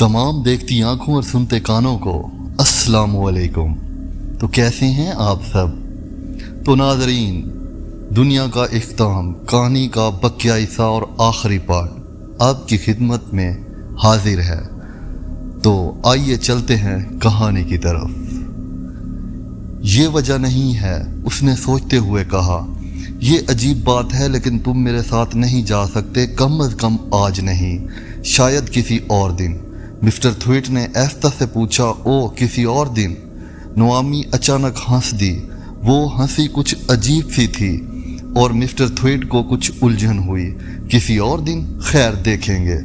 तमाम देखती आंखों और सुनते कानों को अस्सलाम वालेकुम। तो कैसे हैं आप सब। तो नाज़रीन, दुनिया का इख्तिताम कहानी का बकिया हिस्सा और आखिरी पार्ट आपकी खिदमत में हाजिर है। तो आइए चलते हैं कहानी की तरफ। ये वजह नहीं है, उसने सोचते हुए कहा। ये अजीब बात है, लेकिन तुम मेरे साथ नहीं जा सकते, कम अज़ कम आज नहीं, शायद किसी और दिन। मिस्टर थ्विट ने एस्ता से पूछा, ओ किसी और दिन। नोआमी अचानक हंस दी। वो हंसी कुछ अजीब सी थी और मिस्टर थ्विट को कुछ उलझन हुई। किसी और दिन, खैर देखेंगे।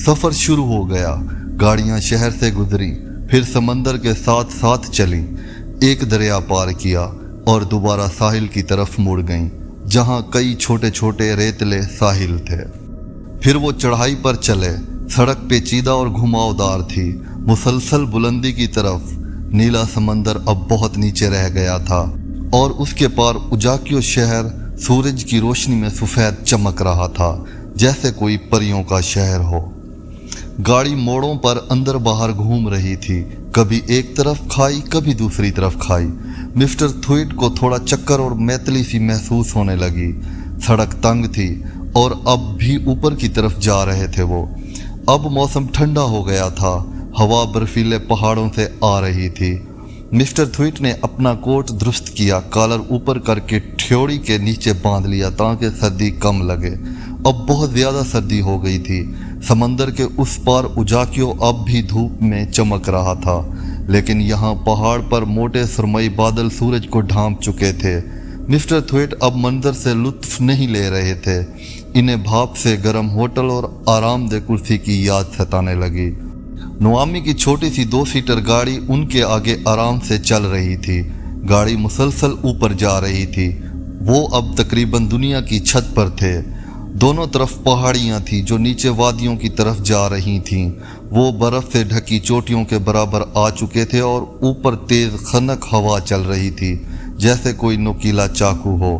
सफ़र शुरू हो गया। गाड़ियां शहर से गुजरी, फिर समंदर के साथ साथ चलीं। एक दरिया पार किया और दोबारा साहिल की तरफ मुड़ गईं, जहां कई छोटे छोटे रेतले साहिल थे। फिर वो चढ़ाई पर चले। सड़क पेचीदा और घुमावदार थी, मुसलसल बुलंदी की तरफ। नीला समंदर अब बहुत नीचे रह गया था और उसके पार उजाकियो शहर सूरज की रोशनी में सफ़ेद चमक रहा था, जैसे कोई परियों का शहर हो। गाड़ी मोड़ों पर अंदर बाहर घूम रही थी, कभी एक तरफ खाई, कभी दूसरी तरफ खाई। मिस्टर थ्विट को थोड़ा चक्कर और मैतली सी महसूस होने लगी। सड़क तंग थी और अब भी ऊपर की तरफ जा रहे थे वो। अब मौसम ठंडा हो गया था, हवा बर्फीले पहाड़ों से आ रही थी। मिस्टर थ्विट ने अपना कोट दुरुस्त किया, कॉलर ऊपर करके ठ्योड़ी के नीचे बांध लिया ताकि सर्दी कम लगे। अब बहुत ज़्यादा सर्दी हो गई थी। समंदर के उस पार उजाकियो अब भी धूप में चमक रहा था, लेकिन यहाँ पहाड़ पर मोटे सुरमई बादल सूरज को ढांप चुके थे। मिस्टर थ्विट अब मंजर से लुत्फ नहीं ले रहे थे। इन्हें भाप से गर्म होटल और आरामदेह कुर्सी की याद सताने लगी। नोआमी की छोटी सी 2 सीटर गाड़ी उनके आगे आराम से चल रही थी। गाड़ी मुसलसल ऊपर जा रही थी। वो अब तकरीबन दुनिया की छत पर थे। दोनों तरफ पहाड़ियाँ थीं जो नीचे वादियों की तरफ जा रही थीं। वो बर्फ़ से ढकी चोटियों के बराबर आ चुके थे और ऊपर तेज़ खनक हवा चल रही थी, जैसे कोई नुकीला चाकू हो।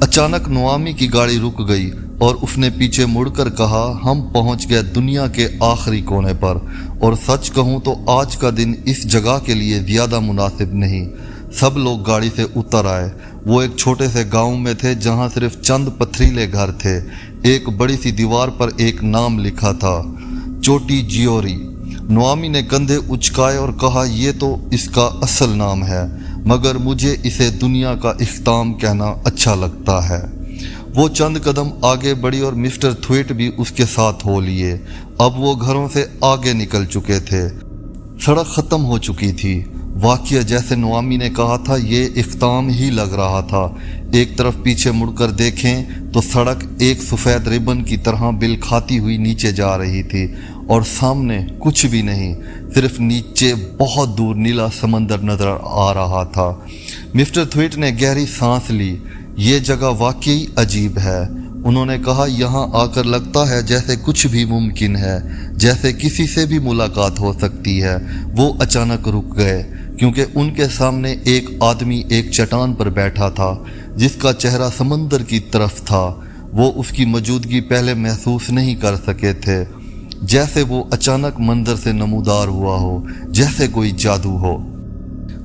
अचानक नोआमी की गाड़ी रुक गई और उसने पीछे मुड़कर कहा, हम पहुंच गए दुनिया के आखिरी कोने पर, और सच कहूं तो आज का दिन इस जगह के लिए ज़्यादा मुनासिब नहीं। सब लोग गाड़ी से उतर आए। वो एक छोटे से गांव में थे जहां सिर्फ चंद पथरीले घर थे। एक बड़ी सी दीवार पर एक नाम लिखा था, चोटी जियोरी। नोआमी ने कंधे उचकाए और कहा, ये तो इसका असल नाम है, मगर मुझे इसे दुनिया का इख्तिताम कहना अच्छा लगता है। वो चंद कदम आगे बढ़ी और मिस्टर थ्विट भी उसके साथ हो लिए। अब वो घरों से आगे निकल चुके थे। सड़क ख़त्म हो चुकी थी। वाक़या जैसे नोआमी ने कहा था, ये इख्तिताम ही लग रहा था। एक तरफ पीछे मुड़कर देखें तो सड़क एक सफ़ेद रिबन की तरह बिल खाती हुई नीचे जा रही थी और सामने कुछ भी नहीं, सिर्फ नीचे बहुत दूर नीला समंदर नज़र आ रहा था। मिस्टर थ्विट ने गहरी सांस ली। ये जगह वाकई अजीब है, उन्होंने कहा। यहाँ आकर लगता है जैसे कुछ भी मुमकिन है, जैसे किसी से भी मुलाकात हो सकती है। वो अचानक रुक गए क्योंकि उनके सामने एक आदमी एक चट्टान पर बैठा था, जिसका चेहरा समंदर की तरफ था। वो उसकी मौजूदगी पहले महसूस नहीं कर सके थे, जैसे वो अचानक मंजर से नमूदार हुआ हो, जैसे कोई जादू हो।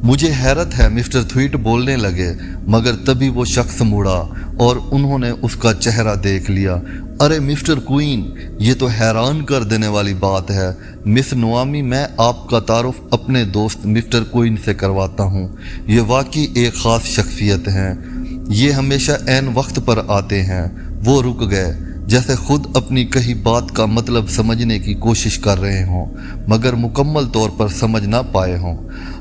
मुझे हैरत है, मिस्टर थ्विट बोलने लगे, मगर तभी वो शख्स मुड़ा और उन्होंने उसका चेहरा देख लिया। अरे मिस्टर क्वीन, ये तो हैरान कर देने वाली बात है। मिस नोआमी, मैं आपका तारुफ अपने दोस्त मिस्टर क्वीन से करवाता हूँ। ये वाकई एक ख़ास शख्सियत हैं। ये हमेशा ऐन वक्त पर आते हैं। वो रुक गए, जैसे खुद अपनी कही बात का मतलब समझने की कोशिश कर रहे हों, मगर मुकम्मल तौर पर समझ ना पाए हों।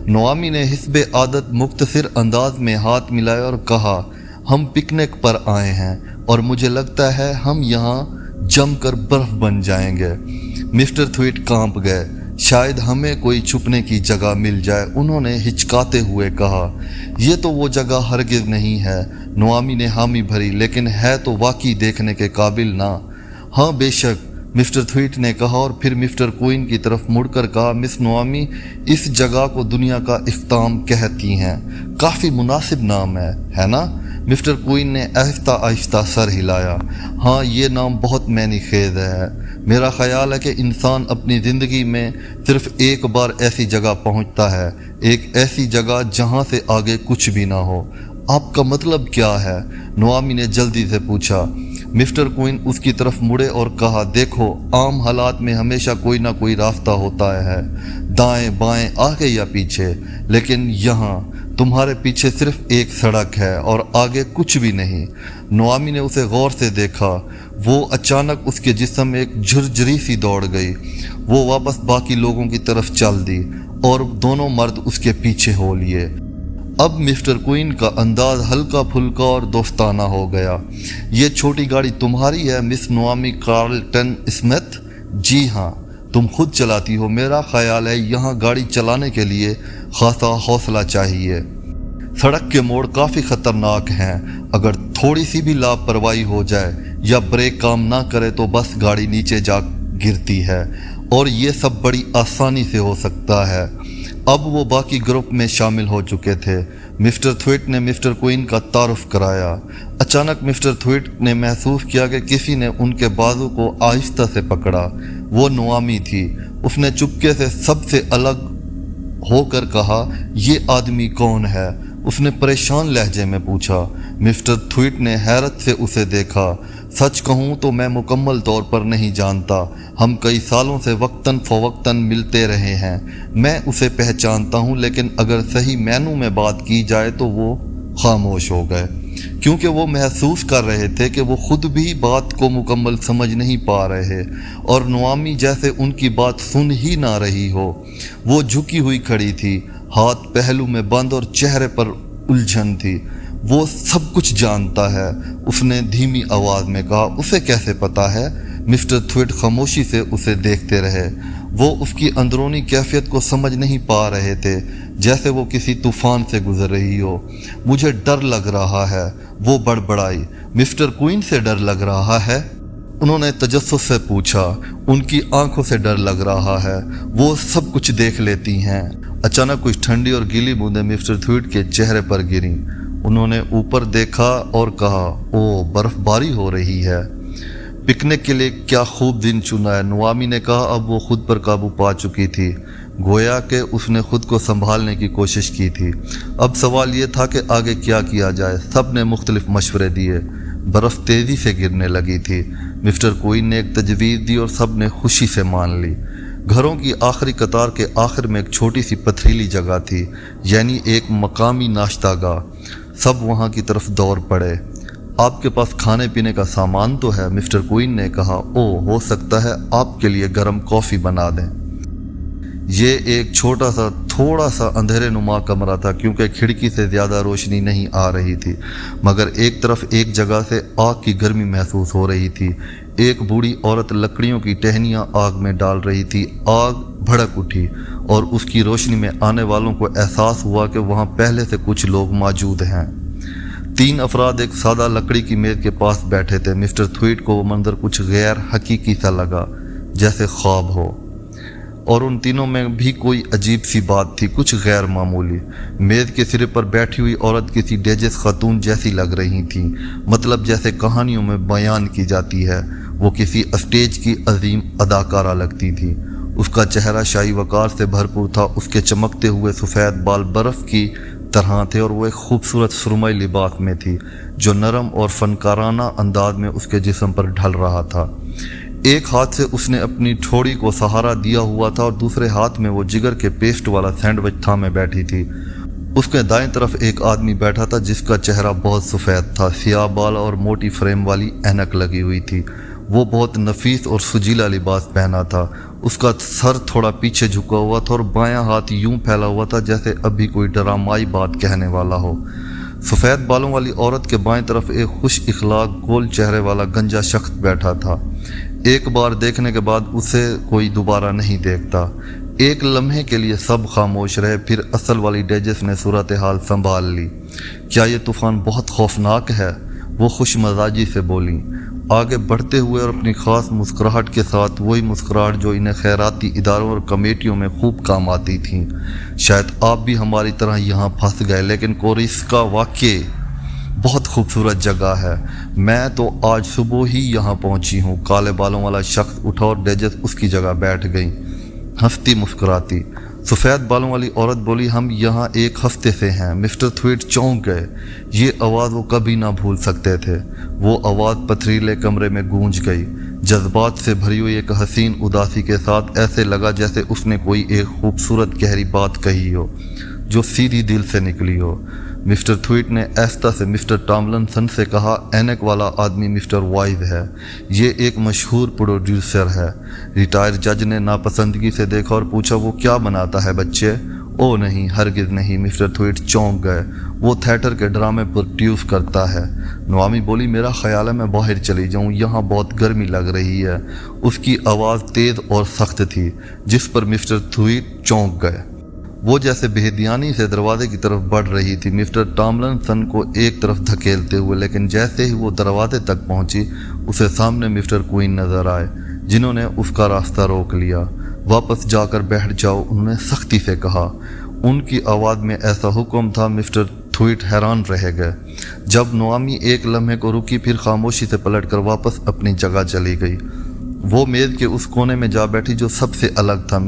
नोआमी ने हिस्बे आदत मुख्तसर अंदाज में हाथ मिलाया और कहा, हम पिकनिक पर आए हैं और मुझे लगता है हम यहाँ जमकर बर्फ बन जाएंगे। मिस्टर थ्विट कांप गए। शायद हमें कोई छुपने की जगह मिल जाए, उन्होंने हिचकाते हुए कहा। यह तो वो जगह हरगिज़ नहीं है। नोआमी ने हामी भरी, लेकिन है तो वाकई देखने के काबिल ना। हाँ बेशक, मिस्टर थ्विट ने कहा और फिर मिस्टर क्वीन की तरफ मुड़कर कहा, मिस नोआमी, इस जगह को दुनिया का इख्तिताम कहती हैं। काफ़ी मुनासिब नाम है ना? मिस्टर क्वीन ने आहिस्ता आहिस्ता सर हिलाया। हाँ, ये नाम बहुत मैनी खेज है। میرا خیال ہے کہ انسان اپنی زندگی میں صرف ایک بار ایسی جگہ پہنچتا ہے، ایک ایسی جگہ جہاں سے آگے کچھ بھی نہ ہو۔ آپ کا مطلب کیا ہے؟ نوامی نے جلدی سے پوچھا۔ مسٹر کوئن اس کی طرف مڑے اور کہا، دیکھو، عام حالات میں ہمیشہ کوئی نہ کوئی راستہ ہوتا ہے، دائیں بائیں، آگے یا پیچھے، لیکن یہاں تمہارے پیچھے صرف ایک سڑک ہے اور آگے کچھ بھی نہیں۔ نوامی نے اسے غور سے دیکھا۔ وہ اچانک اس کے جسم میں ایک جھرجھری سی دوڑ گئی۔ وہ واپس باقی لوگوں کی طرف چل دی اور دونوں مرد اس کے پیچھے ہو لیے۔ اب مسٹر کوئن کا انداز ہلکا پھلکا اور دوستانہ ہو گیا۔ یہ چھوٹی گاڑی تمہاری ہے مس نوامی کارلٹن اسمتھ؟ جی ہاں، تم خود چلاتی ہو؟ میرا خیال ہے یہاں گاڑی چلانے کے لیے خاصا حوصلہ چاہیے۔ سڑک کے موڑ کافی خطرناک ہیں، اگر تھوڑی سی بھی لاپرواہی ہو جائے یا بریک کام نہ کرے تو بس گاڑی نیچے جا گرتی ہے، اور یہ سب بڑی آسانی سے ہو سکتا ہے۔ اب وہ باقی گروپ میں شامل ہو چکے تھے۔ مسٹر تھویٹ نے مسٹر کوئن کا تعارف کرایا۔ اچانک مسٹر تھویٹ نے محسوس کیا کہ کسی نے ان کے بازو کو آہستہ سے پکڑا۔ وہ نوامی تھی۔ اس نے چپکے سے سب سے الگ ہو کر کہا، یہ آدمی کون ہے؟ اس نے پریشان لہجے میں پوچھا۔ مسٹر تھویٹ نے حیرت سے اسے دیکھا۔ سچ کہوں تو میں مکمل طور پر نہیں جانتا، ہم کئی سالوں سے وقتاً فوقتاً ملتے رہے ہیں۔ میں اسے پہچانتا ہوں، لیکن اگر صحیح معنوں میں بات کی جائے تو وہ خاموش ہو گئے، کیونکہ وہ محسوس کر رہے تھے کہ وہ خود بھی بات کو مکمل سمجھ نہیں پا رہے، اور نوامی جیسے ان کی بات سن ہی نہ رہی ہو۔ وہ جھکی ہوئی کھڑی تھی، ہاتھ پہلو میں بند اور چہرے پر الجھن تھی۔ وہ سب کچھ جانتا ہے، اس نے دھیمی آواز میں کہا۔ اسے کیسے پتا ہے؟ مسٹر تھویٹ خاموشی سے اسے دیکھتے رہے۔ وہ اس کی اندرونی کیفیت کو سمجھ نہیں پا رہے تھے، جیسے وہ کسی طوفان سے گزر رہی ہو۔ مجھے ڈر لگ رہا ہے، وہ بڑبڑائی۔ مسٹر کوئن سے ڈر لگ رہا ہے؟ انہوں نے تجسس سے پوچھا۔ ان کی آنکھوں سے ڈر لگ رہا ہے، وہ سب کچھ دیکھ لیتی ہیں۔ اچانک کچھ ٹھنڈی اور گیلی بوندیں مسٹر تھویٹ کے چہرے پر گریں۔ انہوں نے اوپر دیکھا اور کہا، او، برف باری ہو رہی ہے۔ پکنک کے لیے کیا خوب دن چنا ہے، نوامی نے کہا۔ اب وہ خود پر قابو پا چکی تھی، گویا کہ اس نے خود کو سنبھالنے کی کوشش کی تھی۔ اب سوال یہ تھا کہ آگے کیا کیا جائے۔ سب نے مختلف مشورے دیے۔ برف تیزی سے گرنے لگی تھی۔ مسٹر کوئن نے ایک تجویز دی اور سب نے خوشی سے مان لی۔ گھروں کی آخری قطار کے آخر میں ایک چھوٹی سی پتھریلی جگہ تھی، یعنی ایک مقامی ناشتہ گاہ۔ سب وہاں کی طرف دوڑ پڑے۔ آپ کے پاس کھانے پینے کا سامان تو ہے؟ مسٹر کوئن نے کہا۔ او، ہو سکتا ہے آپ کے لیے گرم کافی بنا دیں۔ یہ ایک چھوٹا سا تھوڑا سا اندھیرے نما کمرہ تھا، کیونکہ کھڑکی سے زیادہ روشنی نہیں آ رہی تھی، مگر ایک طرف ایک جگہ سے آگ کی گرمی محسوس ہو رہی تھی۔ ایک بوڑھی عورت لکڑیوں کی ٹہنیاں آگ میں ڈال رہی تھی۔ آگ بھڑک اٹھی اور اس کی روشنی میں آنے والوں کو احساس ہوا کہ وہاں پہلے سے کچھ لوگ موجود ہیں۔ 3 افراد ایک سادہ لکڑی کی میز کے پاس بیٹھے تھے۔ مسٹر تھویٹ کو وہ منظر کچھ غیر حقیقی سا لگا، جیسے خواب ہو، اور ان تینوں میں بھی کوئی عجیب سی بات تھی، کچھ غیر معمولی۔ میز کے سرے پر بیٹھی ہوئی عورت کسی ڈیجس خاتون جیسی لگ رہی تھی، مطلب جیسے کہانیوں میں بیان کی جاتی ہے۔ وہ کسی اسٹیج کی عظیم اداکارہ لگتی تھی۔ اس کا چہرہ شاہی وقار سے بھرپور تھا، اس کے چمکتے ہوئے سفید بال برف کی طرح تھے، اور وہ ایک خوبصورت سرمئی لباس میں تھی جو نرم اور فنکارانہ انداز میں اس کے جسم پر ڈھل رہا تھا۔ ایک ہاتھ سے اس نے اپنی ٹھوڑی کو سہارا دیا ہوا تھا اور دوسرے ہاتھ میں وہ جگر کے پیسٹ والا سینڈوچ تھامے بیٹھی تھی۔ اس کے دائیں طرف ایک آدمی بیٹھا تھا جس کا چہرہ بہت سفید تھا، سیاہ بال اور موٹی فریم والی اینک لگی ہوئی تھی۔ وہ بہت نفیس اور سجیلا لباس پہنا تھا۔ اس کا سر تھوڑا پیچھے جھکا ہوا تھا اور بایاں ہاتھ یوں پھیلا ہوا تھا جیسے ابھی کوئی ڈرامائی بات کہنے والا ہو۔ سفید بالوں والی عورت کے بائیں طرف ایک خوش اخلاق گول چہرے والا گنجا شخص بیٹھا تھا۔ ایک بار دیکھنے کے بعد اسے کوئی دوبارہ نہیں دیکھتا۔ ایک لمحے کے لیے سب خاموش رہے، پھر اصل والی ڈیجس نے صورتحال سنبھال لی۔ کیا یہ طوفان بہت خوفناک ہے؟ وہ خوش مزاجی سے بولی، آگے بڑھتے ہوئے اور اپنی خاص مسکراہٹ کے ساتھ، وہی مسکراہٹ جو انہیں خیراتی اداروں اور کمیٹیوں میں خوب کام آتی تھی۔ شاید آپ بھی ہماری طرح یہاں پھنس گئے، لیکن کوریسکا واقعے بہت خوبصورت جگہ ہے، میں تو آج صبح ہی یہاں پہنچی ہوں۔ کالے بالوں والا شخص اٹھا اور ڈیجس اس کی جگہ بیٹھ گئی، ہنستی مسکراتی۔ سفید بالوں والی عورت بولی، ہم یہاں ایک ہفتے سے ہیں۔ مسٹر تھویٹ چونک گئے، یہ آواز وہ کبھی نہ بھول سکتے تھے۔ وہ آواز پتھریلے کمرے میں گونج گئی، جذبات سے بھری ہوئی ایک حسین اداسی کے ساتھ۔ ایسے لگا جیسے اس نے کوئی ایک خوبصورت گہری بات کہی ہو جو سیدھی دل سے نکلی ہو۔ مسٹر تھویٹ نے ایستا سے مسٹر ٹاملنسن سے کہا، اینک والا آدمی مسٹر وائز ہے، یہ ایک مشہور پروڈیوسر ہے۔ ریٹائر جج نے ناپسندگی سے دیکھا اور پوچھا، وہ کیا بناتا ہے بچے؟ او نہیں، ہرگز نہیں۔ مسٹر تھویٹ چونک گئے، وہ تھیٹر کے ڈرامے پروڈیوس کرتا ہے۔ نوامی بولی، میرا خیال ہے میں باہر چلی جاؤں، یہاں بہت گرمی لگ رہی ہے۔ اس کی آواز تیز اور سخت تھی، جس پر مسٹر تھویٹ چونک گئے۔ وہ جیسے بےدیانی سے دروازے کی طرف بڑھ رہی تھی، مسٹر ٹاملنسن کو ایک طرف دھکیلتے ہوئے، لیکن جیسے ہی وہ دروازے تک پہنچی، اسے سامنے مسٹر کوئن نظر آئے، جنہوں نے اس کا راستہ روک لیا۔ واپس جا کر بیٹھ جاؤ، انہوں نے سختی سے کہا۔ ان کی آواز میں ایسا حکم تھا، مسٹر تھویٹ حیران رہ گئے۔ جب نوامی ایک لمحے کو رکی، پھر خاموشی سے پلٹ کر واپس اپنی جگہ چلی گئی۔ وہ میز کے اس کونے میں جا بیٹھی جو سب سے الگ تھا۔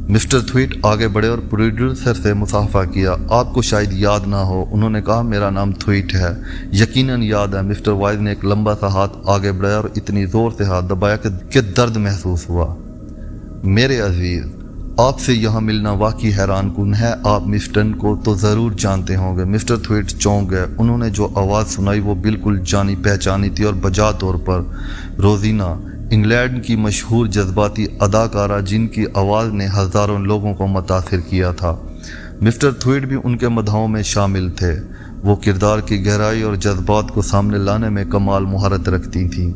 مسٹر تھویٹ آگے بڑھے اور پروڈیوسر سے مصافحہ کیا۔ آپ کو شاید یاد نہ ہو، انہوں نے کہا، میرا نام تھویٹ ہے۔ یقیناً یاد ہے۔ مسٹر وائز نے ایک لمبا سا ہاتھ آگے بڑھایا اور اتنی زور سے ہاتھ دبایا کہ درد محسوس ہوا۔ میرے عزیز، آپ سے یہاں ملنا واقعی حیران کن ہے۔ آپ مسٹن کو تو ضرور جانتے ہوں گے۔ مسٹر تھویٹ چونک گئے۔ انہوں نے جو آواز سنائی وہ بالکل جانی پہچانی تھی، اور بجا طور پر روزینہ، انگلینڈ کی مشہور جذباتی اداکارہ، جن کی آواز نے ہزاروں لوگوں کو متاثر کیا تھا۔ مسٹر تھویٹ بھی ان کے مداحوں میں شامل تھے۔ وہ کردار کی گہرائی اور جذبات کو سامنے لانے میں کمال مہارت رکھتی تھیں۔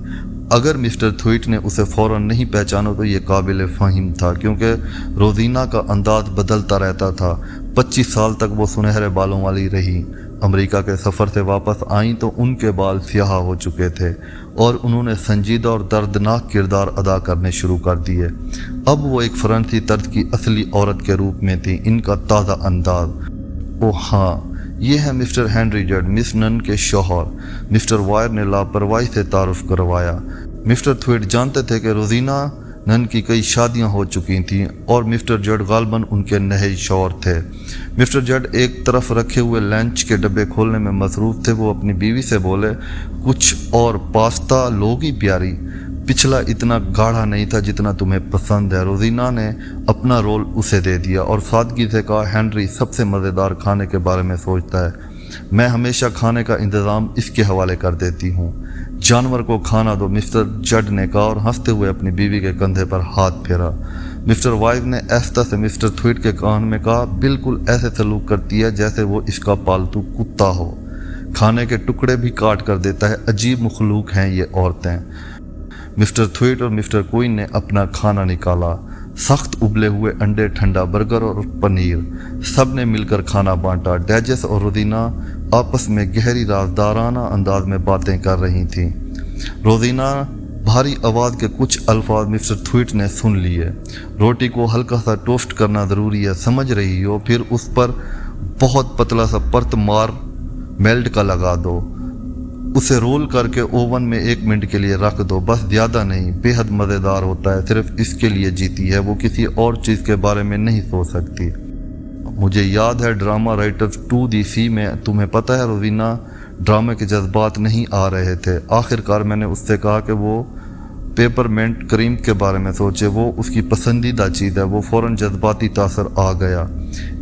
اگر مسٹر تھویٹ نے اسے فوراً نہیں پہچانا تو یہ قابل فہم تھا، کیونکہ روزینہ کا انداز بدلتا رہتا تھا۔ 25 سال تک وہ سنہرے بالوں والی رہی۔ امریکہ کے سفر سے واپس آئیں تو ان کے بال سیاہ ہو چکے تھے، اور انہوں نے سنجیدہ اور دردناک کردار ادا کرنے شروع کر دیے۔ اب وہ ایک فرانسیسی طرز کی اصلی عورت کے روپ میں تھی۔ ان کا تازہ انداز، او ہاں، یہ ہے مسٹر ہنری جڈ، مس نن کے شوہر۔ مسٹر وائر نے لاپرواہی سے تعارف کروایا۔ مسٹر تھویٹ جانتے تھے کہ روزینہ نن کی کئی شادیاں ہو چکی تھیں، اور مسٹر جڈ غالباً ان کے نئے شوہر تھے۔ مسٹر جڈ ایک طرف رکھے ہوئے لنچ کے ڈبے کھولنے میں مصروف تھے۔ وہ اپنی بیوی سے بولے، کچھ اور پاستا لوگی پیاری؟ پچھلا اتنا گاڑھا نہیں تھا جتنا تمہیں پسند ہے۔ روزینہ نے اپنا رول اسے دے دیا اور سادگی سے کہا، ہنری سب سے مزیدار کھانے کے بارے میں سوچتا ہے، میں ہمیشہ کھانے کا انتظام اس کے حوالے کر دیتی ہوں۔ جانور کو کھانا دو، مسٹر جڈ نے کہا، اور ہنستے ہوئے اپنی بیوی کے کندھے پر ہاتھ پھیرا۔ مسٹر وائز نے ایستا سے مسٹر تھویٹ کے کان میں کہا، بالکل ایسے سلوک کرتی ہے جیسے وہ اس کا پالتو کتا ہو، کھانے کے ٹکڑے بھی کاٹ کر دیتا ہے۔ عجیب مخلوق ہیں یہ عورتیں۔ مسٹر تھویٹ اور مسٹر کوئن نے اپنا کھانا نکالا، سخت ابلے ہوئے انڈے، ٹھنڈا برگر اور پنیر۔ سب نے مل کر کھانا بانٹا۔ ڈیجس اور روزینہ آپس میں گہری رازدارانہ انداز میں باتیں کر رہی تھیں۔ روزینہ بھاری آواز کے کچھ الفاظ مسٹر تھویٹ نے سن لیے۔ روٹی کو ہلکا سا ٹوسٹ کرنا ضروری ہے، سمجھ رہی ہو؟ پھر اس پر بہت پتلا سا پرت مار میلٹ کا لگا دو، اسے رول کر کے اوون میں 1 منٹ کے لیے رکھ دو، بس زیادہ نہیں۔ بے حد مزیدار ہوتا ہے، صرف اس کے لیے جیتی ہے، وہ کسی اور چیز کے بارے میں نہیں سوچ سکتی۔ مجھے یاد ہے ڈرامہ رائٹرز 2DC میں، تمہیں پتہ ہے روزینہ، ڈرامے کے جذبات نہیں آ رہے تھے۔ آخر کار میں نے اس سے کہا کہ وہ پیپر منٹ کریم کے بارے میں سوچے، وہ اس کی پسندیدہ چیز ہے۔ وہ فوراً جذباتی تاثر آ گیا،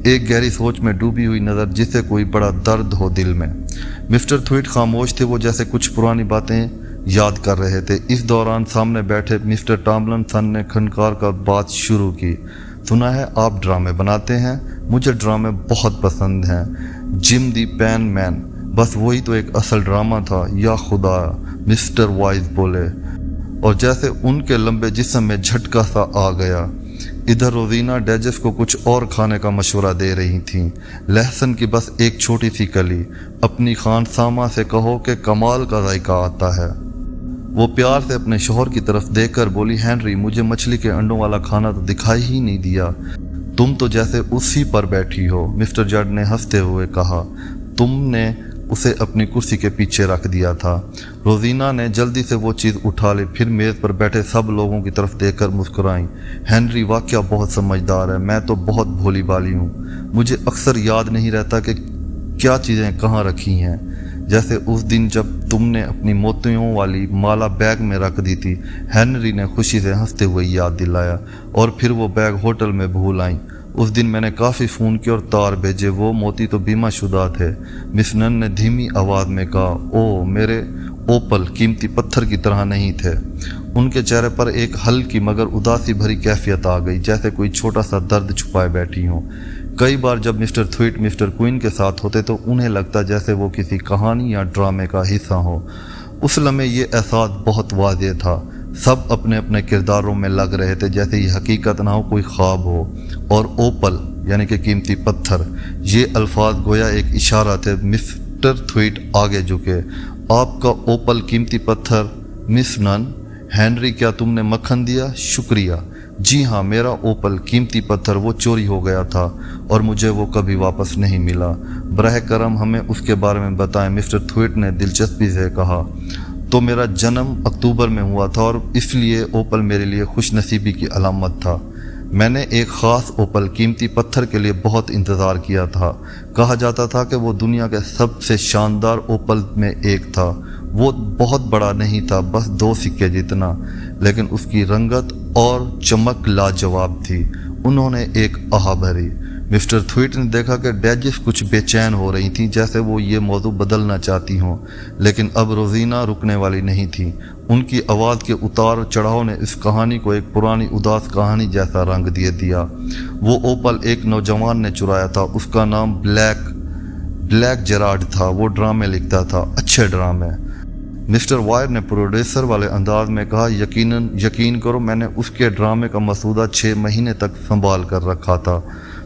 ایک گہری سوچ میں ڈوبی ہوئی نظر جسے کوئی بڑا درد ہو دل میں۔ مسٹر تھویٹ خاموش تھے، وہ جیسے کچھ پرانی باتیں یاد کر رہے تھے۔ اس دوران سامنے بیٹھے مسٹر ٹاملنسن نے کھنکار کر بات شروع کی، سنا ہے آپ ڈرامے بناتے ہیں؟ مجھے ڈرامے بہت پسند ہیں۔ جم دی پین مین، بس وہی تو ایک اصل ڈرامہ تھا۔ یا خدا، مسٹر وائز بولے، اور جیسے ان کے لمبے جسم میں جھٹکا سا آ گیا۔ ادھر روزینہ ڈیجس کو کچھ اور کھانے کا مشورہ دے رہی تھیں۔ لہسن کی بس ایک چھوٹی سی کلی، اپنی خان سامہ سے کہو کہ کمال کا ذائقہ آتا ہے۔ وہ پیار سے اپنے شوہر کی طرف دیکھ کر بولی، ہنری مجھے مچھلی کے انڈوں والا کھانا تو دکھائی ہی نہیں دیا، تم تو جیسے اسی پر بیٹھی ہو۔ مسٹر جڈ نے ہنستے ہوئے کہا، تم نے उसे अपनी कुर्सी के पीछे रख दिया था। रोजीना ने जल्दी से वो चीज़ उठा ली, फिर मेज़ पर बैठे सब लोगों की तरफ देखकर मुस्कुराई। हेनरी वाकया बहुत समझदार है, मैं तो बहुत भोली भाली हूँ। मुझे अक्सर याद नहीं रहता कि क्या चीज़ें कहाँ रखी हैं। जैसे उस दिन जब तुमने अपनी मोतियों वाली माला बैग में रख दी थी, हेनरी ने खुशी से हंसते हुए याद दिलाया। और फिर वो बैग होटल में भूल आई। उस दिन मैंने काफ़ी फ़ोन किए और तार भेजे, वो मोती तो बीमा शुदा थे। मिस नन ने धीमी आवाज़ में कहा, ओ मेरे ओपल कीमती पत्थर की तरह नहीं थे। उनके चेहरे पर एक हल्की मगर उदासी भरी कैफियत आ गई, जैसे कोई छोटा सा दर्द छुपाए बैठी हो। कई बार जब मिस्टर थ्विट मिस्टर क्वीन के साथ होते तो उन्हें लगता जैसे वो किसी कहानी या ड्रामे का हिस्सा हो। उस लम्हे ये एहसास बहुत वाज़ेह था। सब अपने अपने किरदारों में लग रहे थे, जैसे ये हकीकत ना हो, कोई ख्वाब हो। और ओपल यानी कि कीमती पत्थर, ये अल्फाज गोया एक इशारा थे। मिस्टर थ्विट आगे झुके। आपका ओपल कीमती पत्थर मिस नन। हेनरी, क्या तुमने मक्खन दिया? शुक्रिया। जी हाँ, मेरा ओपल कीमती पत्थर वो चोरी हो गया था और मुझे वो कभी वापस नहीं मिला। बरह करम हमें उसके बारे में बताएं, मिस्टर थ्विट ने दिलचस्पी से कहा। तो मेरा जन्म अक्टूबर में हुआ था और इसलिए ओपल मेरे लिए खुश नसीबी की अलामत था। मैंने एक ख़ास ओपल कीमती पत्थर के लिए बहुत इंतज़ार किया था। कहा जाता था कि वो दुनिया के सबसे शानदार ओपल में एक था। वो बहुत बड़ा नहीं था, बस 2 सिक्के जितना, लेकिन उसकी रंगत और चमक लाजवाब थी। उन्होंने एक आह भरी। मिस्टर थ्विट ने देखा कि डेजिस कुछ बेचैन हो रही थी, जैसे वो ये मौजू बदलना चाहती हों, लेकिन अब रोजीना रुकने वाली नहीं थी। उनकी आवाज़ के उतार चढ़ाव ने इस कहानी को एक पुरानी उदास कहानी जैसा रंग दे दिया। वो ओपल एक नौजवान ने चुराया था, उसका नाम ब्लैक जेरार्ड था। वो ड्रामे लिखता था, अच्छे ड्रामे। मिस्टर वायर ने प्रोड्यूसर वाले अंदाज में कहा, यकीन करो, मैंने उसके ड्रामे का मसूदा 6 महीने तक संभाल कर रखा था।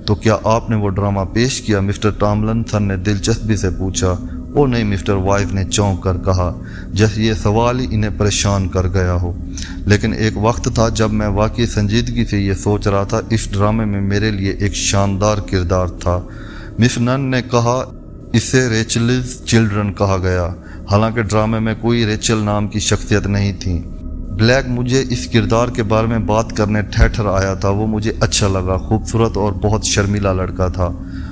तो क्या आपने वो ड्रामा पेश किया? मिस्टर टॉमलिंसन ने दिलचस्पी से पूछा। ओ नहीं, मिस्टर वाइफ ने चौंक कर कहा, जैसे ये सवाल ही इन्हें परेशान कर गया हो। लेकिन एक वक्त था जब मैं वाकई संजीदगी से ये सोच रहा था। इस ड्रामे में मेरे लिए एक शानदार किरदार था। मिस नन ने कहा, इसे रेचल्स चिल्ड्रन कहा गया। हालांकि ड्रामे में कोई रेचल नाम की शख्सियत नहीं थी। ब्लैक मुझे इस किरदार के बारे में बात करने ठहर आया था। वो मुझे अच्छा लगा, खूबसूरत और बहुत शर्मीला लड़का था।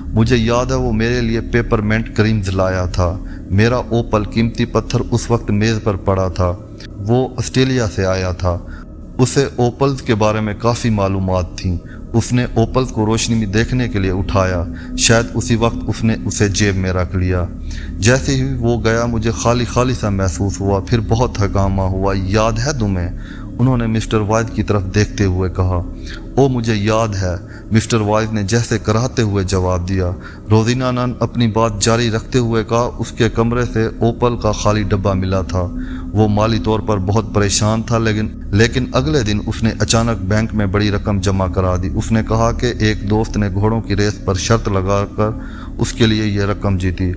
मुझे याद है वो मेरे लिए पेपरमेंट क्रीम्स लाया था। मेरा ओपल कीमती पत्थर उस वक्त मेज़ पर पड़ा था। वो ऑस्ट्रेलिया से आया था। उसे ओपल्स के बारे में काफ़ी मालूमात थी। उसने ओपल्स को रोशनी में देखने के लिए उठाया। शायद उसी वक्त उसने उसे जेब में रख लिया। जैसे ही वो गया मुझे खाली खाली सा महसूस हुआ, फिर बहुत हंगामा हुआ। याद है तुम्हें? उन्होंने मिस्टर वाइज की तरफ देखते हुए कहा। ओ मुझे याद है, मिस्टर वाइज ने जैसे कराहते हुए जवाब दिया। रोजीना ने अपनी बात जारी रखते हुए कहा, उसके कमरे से ओपल का खाली डब्बा मिला था। वो माली तौर पर बहुत परेशान था, लेकिन अगले दिन उसने अचानक बैंक में बड़ी रकम जमा करा दी। उसने कहा कि एक दोस्त ने घोड़ों की रेस पर शर्त लगाकर उसके लिए ये रकम जीती,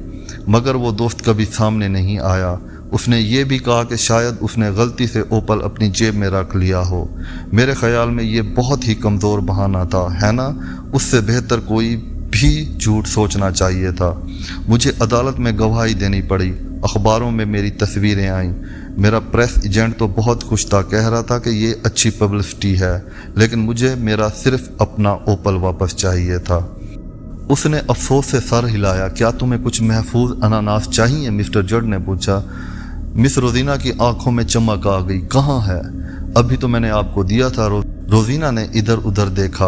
मगर वो दोस्त कभी सामने नहीं आया। उसने ये भी कहा कि शायद उसने गलती से ओपल अपनी जेब में रख लिया हो। मेरे ख्याल में ये बहुत ही कमज़ोर बहाना था, है ना? उससे बेहतर कोई भी झूठ सोचना चाहिए था। मुझे अदालत में गवाही देनी पड़ी। अखबारों में मेरी तस्वीरें आईं। मेरा प्रेस एजेंट तो बहुत खुश था, कह रहा था कि ये अच्छी पब्लिसिटी है, लेकिन मुझे मेरा सिर्फ अपना ओपल वापस चाहिए था। उसने अफसोस से सर हिलाया। क्या तुम्हें कुछ महफूज अनानास चाहिए? मिस्टर जड ने पूछा। मिस रोजीना की आंखों में चमक आ गई। कहाँ है? अभी तो मैंने आपको दिया था। रोजीना ने इधर उधर देखा,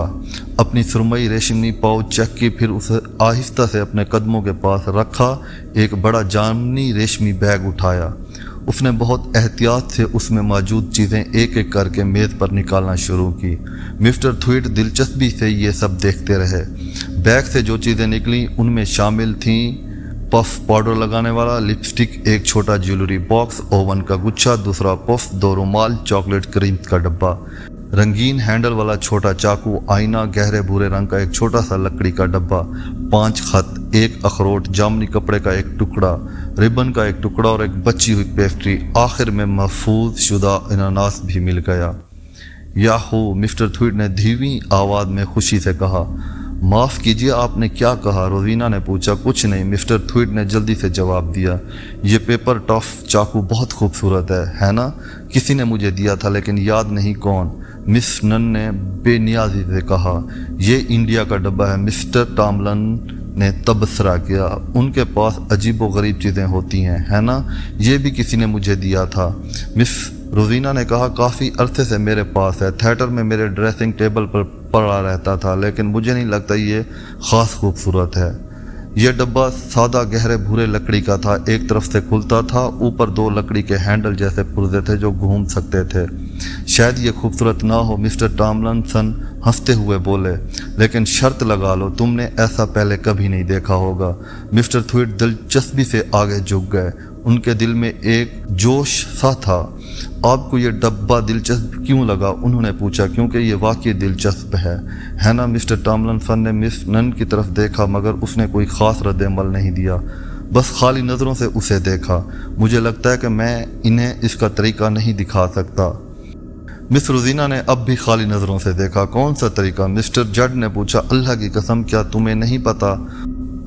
अपनी सुरमई रेशमी पाउच चेक की, फिर उसे आहिस्ता से अपने कदमों के पास रखा। एक बड़ा जामनी रेशमी बैग उठाया। उसने बहुत एहतियात से उसमें मौजूद चीज़ें एक एक करके मेज़ पर निकालना शुरू की। मिस्टर थ्विट दिलचस्पी से ये सब देखते रहे। बैग से जो चीज़ें निकली उनमें शामिल थीं पफ पाउडर लगाने वाला, लिपस्टिक, एक छोटा ज्वेलरी बॉक्स, ओवन का गुच्छा, दूसरा पफ, 2 रुमाल, चॉकलेट क्रीम का डब्बा, रंगीन हैंडल वाला छोटा चाकू, आईना, गहरे भूरे रंग का एक छोटा सा लकड़ी का डब्बा, 5 खत, 1 अखरोट, जामनी कपड़े का एक टुकड़ा, रिबन का एक टुकड़ा और एक बची हुई पेस्ट्री। आखिर में महफूज शुदा अनानास भी मिल गया। याहू! मिस्टर थ्विट ने धीमी आवाज़ में खुशी से कहा। माफ़ कीजिए, आपने क्या कहा? रोजीना ने पूछा। कुछ नहीं, मिस्टर थ्विट ने जल्दी से जवाब दिया। ये पेपर टफ चाकू बहुत खूबसूरत है ना? किसी ने मुझे दिया था लेकिन याद नहीं कौन। मिस नन ने बेनियाजी से कहा। ये इंडिया का डब्बा है, मिस्टर टॉमलन ने तबसरा किया। उनके पास अजीब व गरीब चीज़ें होती हैं, है ना? ये भी किसी ने मुझे दिया था, मिस रोजीना ने कहा। काफ़ी अरसे से मेरे पास है, थिएटर में मेरे ड्रेसिंग टेबल पर पड़ा रहता था, लेकिन मुझे नहीं लगता ये ख़ास खूबसूरत है। यह डब्बा सादा गहरे भूरे लकड़ी का था, एक तरफ से खुलता था, ऊपर 2 लकड़ी के हैंडल जैसे पुर्जे थे जो घूम सकते थे। शायद ये खूबसूरत ना हो, मिस्टर टॉमलिंसन हंसते हुए बोले, लेकिन शर्त लगा लो, तुमने ऐसा पहले कभी नहीं देखा होगा। मिस्टर थ्विट दिलचस्पी से आगे झुक गए, उनके दिल में एक जोश सा था। आपको ये डब्बा दिलचस्प क्यों लगा? उन्होंने पूछा। क्योंकि ये वाकई दिलचस्प है ना? मिस्टर टॉमलिंसन ने मिस नन की तरफ देखा, मगर उसने कोई ख़ास रद्द-ए-अमल नहीं दिया, बस खाली नज़रों से उसे देखा। मुझे लगता है कि मैं इन्हें इसका तरीका नहीं दिखा सकता। मिस रोजीना ने अब भी खाली नज़रों से देखा। कौन सा तरीका? मिस्टर जड ने पूछा। अल्लाह की कसम, क्या तुम्हें नहीं पता?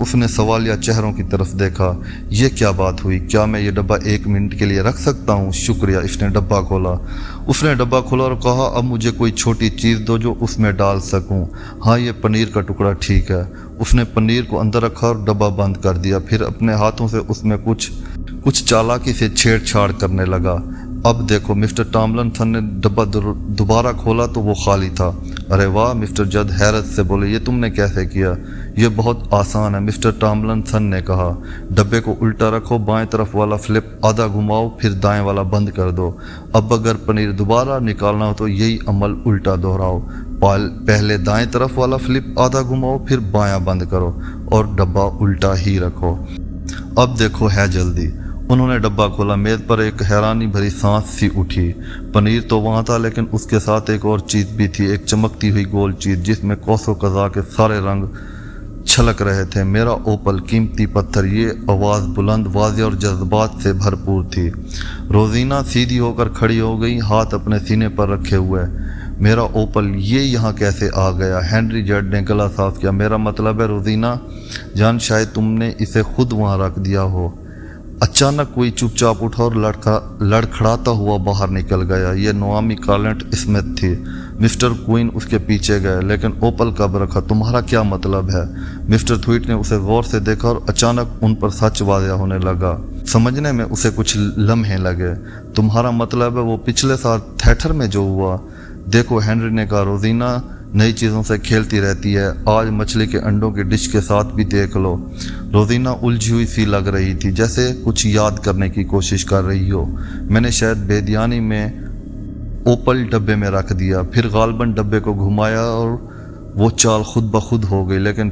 उसने सवालिया चेहरों की तरफ देखा। ये क्या बात हुई? क्या मैं ये डब्बा 1 मिनट के लिए रख सकता हूँ? शुक्रिया। इसने डब्बा खोला। उसने डब्बा खोला और कहा, अब मुझे कोई छोटी चीज़ दो जो उसमें डाल सकूँ। हाँ, ये पनीर का टुकड़ा ठीक है। उसने पनीर को अंदर रखा और डब्बा बंद कर दिया, फिर अपने हाथों से उसमें कुछ चालाकी से छेड़छाड़ करने लगा। अब देखो, मिस्टर टॉमलिंसन ने डब्बा दोबारा खोला तो वो खाली था। अरे वाह, मिस्टर जड हैरत से बोले, ये तुमने कैसे किया? ये बहुत आसान है, मिस्टर टॉमलिंसन ने कहा। डब्बे को उल्टा रखो, बाएं तरफ वाला फ्लिप आधा घुमाओ, फिर दाएं वाला बंद कर दो। अब अगर पनीर दोबारा निकालना हो तो यही अमल उल्टा दोहराओ। पहले दाएं तरफ वाला फ्लिप आधा घुमाओ, फिर बायां बंद करो और डब्बा उल्टा ही रखो। अब देखो है जल्दी। उन्होंने डब्बा खोला। मेज़ पर एक हैरानी भरी सांस सी उठी। पनीर तो वहाँ था, लेकिन उसके साथ एक और चीज़ भी थी, एक चमकती हुई गोल चीज़ जिसमें कौसो कज़ा के सारे रंग छलक रहे थे। मेरा ओपल, कीमती पत्थर। ये आवाज़ बुलंद, वाज़े और जज्बात से भरपूर थी। रोजीना सीधी होकर खड़ी हो गई, हाथ अपने सीने पर रखे हुए। मेरा ओपल, ये यहाँ कैसे आ गया? हेनरी जड ने गला साफ किया। मेरा मतलब है रोजीना जान, शायद तुमने इसे खुद वहाँ रख दिया हो। अचानक कोई चुपचाप उठा और लड़खड़ाता हुआ बाहर निकल गया। ये नोआमी कार्लेट स्मिथ थी। मिस्टर क्वीन उसके पीछे गए। लेकिन ओपल कब रखा? तुम्हारा क्या मतलब है? मिस्टर थ्विट ने उसे गौर से देखा और अचानक उन पर सच वाज़ेह होने लगा। समझने में उसे कुछ लम्हे लगे। तुम्हारा मतलब है वो पिछले साल थिएटर में जो हुआ? देखो, हेनरी ने कहा, रोजीना नई चीज़ों से खेलती रहती है। आज मछली के अंडों की डिश के साथ भी देख लो। रोजीना उलझी हुई सी लग रही थी, जैसे कुछ याद करने की कोशिश कर रही हो। मैंने शायद बेध्यानी में ओपल डब्बे में रख दिया, फिर गालबन डब्बे को घुमाया और वो चाल खुद ब खुद हो गई। लेकिन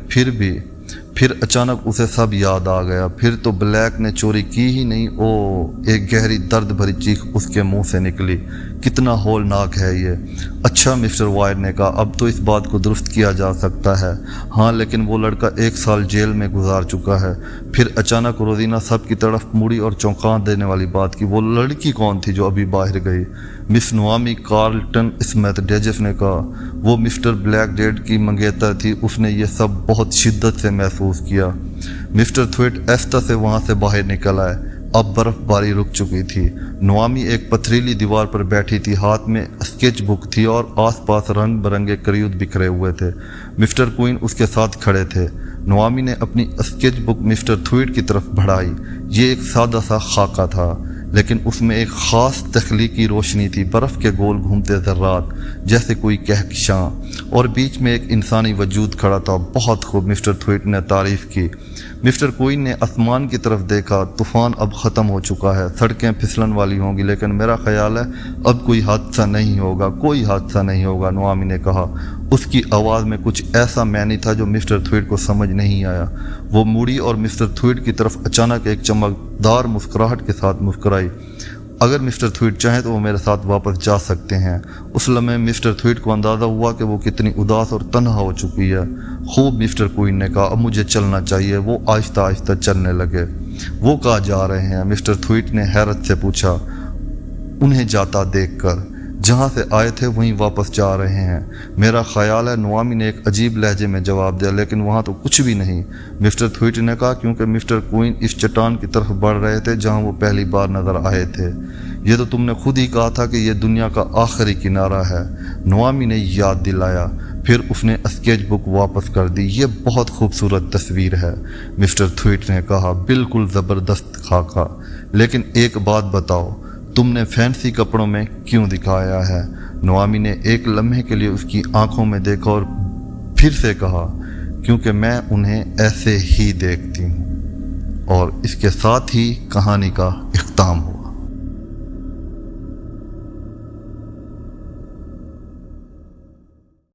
फिर अचानक उसे सब याद आ गया। फिर तो ब्लैक ने चोरी की ही नहीं। ओ, एक गहरी दर्द भरी चीख उसके मुंह से निकली। कितना होलनाक है ये। अच्छा, मिस्टर वाइड ने कहा, अब तो इस बात को दुरुस्त किया जा सकता है। हाँ, लेकिन वो लड़का 1 साल जेल में गुजार चुका है। फिर अचानक रोजीना सब की तरफ मुड़ी और चौंका देने वाली बात की। वो लड़की कौन थी जो अभी बाहर गई? मिस नोआमी कार्लटन स्मिथ, डेजेफ ने कहा। वो मिस्टर ब्लैकडेड की मंगेतर थी। उसने ये सब बहुत शिद्दत से महसूस किया। मिस्टर थ्विट ऐसा से वहाँ से बाहर निकल आए। अब बर्फबारी रुक चुकी थी। नोआमी एक पथरीली दीवार पर बैठी थी, हाथ में स्केच बुक थी और आसपास रंग बिरंगे करीद बिखरे हुए थे। मिस्टर क्वीन उसके साथ खड़े थे। नोआमी ने अपनी स्केच बुक मिस्टर थ्विट की तरफ बढ़ाई। ये एक सादा सा खाका था, लेकिन उसमें एक ख़ास तख्लीकी रोशनी थी। बर्फ़ के गोल घूमते ज़र्रात जैसे कोई कहकशां, और बीच में एक इंसानी वजूद खड़ा था। बहुत खूब, मिस्टर थ्विट ने तारीफ़ की। मिस्टर क्वीन ने आसमान की तरफ देखा। तूफ़ान अब ख़त्म हो चुका है, सड़कें फिसलन वाली होंगी, लेकिन मेरा ख्याल है अब कोई हादसा नहीं होगा। कोई हादसा नहीं होगा, नोआमी ने कहा। उसकी आवाज़ में कुछ ऐसा मैनी था जो मिस्टर थ्विट को समझ नहीं आया। वो मुड़ी और मिस्टर थ्विट की तरफ अचानक एक चमकदार मुस्कुराहट के साथ मुस्कुराई। अगर मिस्टर थ्विट चाहें तो वो मेरे साथ वापस जा सकते हैं। उस लम्हे मिस्टर थ्विट को अंदाज़ा हुआ कि वो कितनी उदास और तन्हा हो चुकी है। खूब, मिस्टर क्वीन ने कहा, अब मुझे चलना चाहिए। वो आहिस्ता आहिस्ता चलने लगे। वो कहाँ जा रहे हैं? मिस्टर थ्विट ने हैरत से पूछा उन्हें जाता देखकर। جہاں سے آئے تھے وہیں واپس جا رہے ہیں۔ میرا خیال ہے نوامی نے ایک عجیب لہجے میں جواب دیا، لیکن وہاں تو کچھ بھی نہیں۔ مسٹر تھوئٹ نے کہا، کیونکہ مسٹر کوئن اس چٹان کی طرف بڑھ رہے تھے جہاں وہ پہلی بار نظر آئے تھے۔ یہ تو تم نے خود ہی کہا تھا کہ یہ دنیا کا آخری کنارہ ہے، نوامی نے یاد دلایا۔ پھر اس نے اسکیچ بک واپس کر دی۔ یہ بہت خوبصورت تصویر ہے، مسٹر تھوئٹ نے کہا، بالکل زبردست خاکہ، لیکن ایک بات بتاؤ، تم نے فینسی کپڑوں میں کیوں دکھایا ہے؟ نوامی نے ایک لمحے کے لیے اس کی آنکھوں میں دیکھا اور پھر سے کہا، کیونکہ میں انہیں ایسے ہی دیکھتی ہوں۔ اور اس کے ساتھ ہی کہانی کا اختتام ہوا۔